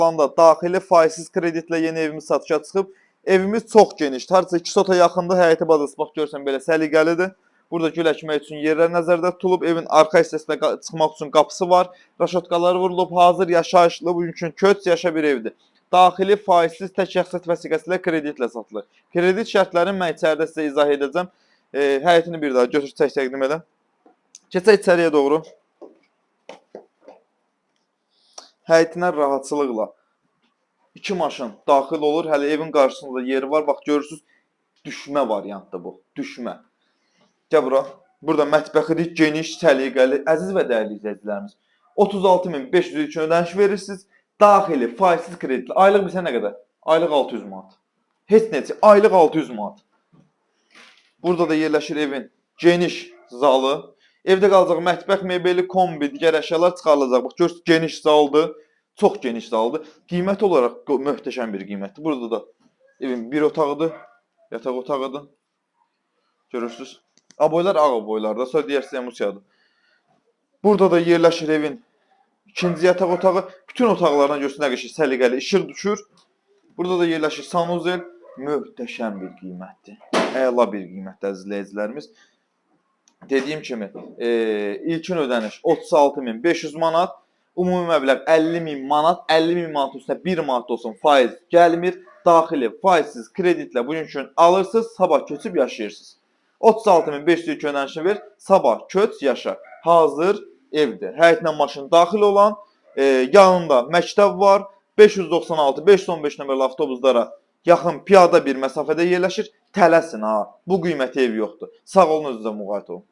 Anda daxili faizsiz kreditlə yeni evimiz satışa çıxıb. Evimiz çox genişdir. Hardasa 2 sota yaxındır. Həyəti bazası bax görsən belə səliqəlidir. Burada gül əkmək üçün yerlər nəzərdə tutulub. Evin arxa hissəsinə çıxmaq üçün qapısı var. Raşotkalar vurulub. Hazır yaşayışlı, bugünkü köç yaşa bir evdir. Daxili faizsiz tək şəxsiyyət vəsiqəsi ilə kreditlə satılır. Kredit şərtlərini mən içəridə sizə izah edəcəm. Həyətini bir daha götür çək təqdim edə. Keçək içəriyə doğru. Həyətinə rahatçılıqla 2 maşın daxil olur. Hələ evin qarşısında yeri var. Bax görürsüz, düşmə variantdır bu. Düşmə. Gəl bura. Burada mətbəxidir, geniş, səliqəli. Əziz və dəyərli izləyicilərimiz, 36.500 üçün ödəniş verirsiniz. Daxili faizsiz kreditlə. Aylıq bizə nə qədər? Aylıq 600 manat. Heç necə. Aylıq 600 manat. Burada da yerləşir evin geniş zalı. Evdə qalacaq mətbəx mebeli, kombi, digər əşyalar çıxarılacaq. Bax görürsüz, geniş zaldır. Çox geniş zaldır. Qiymət olaraq möhtəşəm bir qiymətdir. Burada da evin bir otağıdır. Yataq otağıdır. Görürsüz. Aboylar ağ aboylardır. Sonra digər Musiyadır. Burada da yerləşir evin ikinci yataq otağı. Bütün otaqlardan görürsüz nə qəşəng səliqəli işıq düşür. Burada da yerləşir sanuzel. Möhtəşəm bir qiymətdir. Əla bir qiymətdir əzizləyicilərimiz. Dediyim kimi, ilkin ödəniş 36.500 manat, ümumi məbləğ 50.000 manat, 50.000 manat üstünə 1 manat olsun faiz gəlmir. Daxili faizsiz kreditlə bugünkü alırsınız, sabah köçüb yaşayırsınız. 36.500 ilk ödənişini ver, sabah köç yaşa. Hazır evdir. Həyətinə maşın daxil olan, yanında məktəb var. 596-515 nömrəli avtobuslara yaxın piyada bir məsafədə yerləşir. Tələsin ha. Bu qiyməti ev yoxdur. Sağ olun, özünüzə müğayət olun.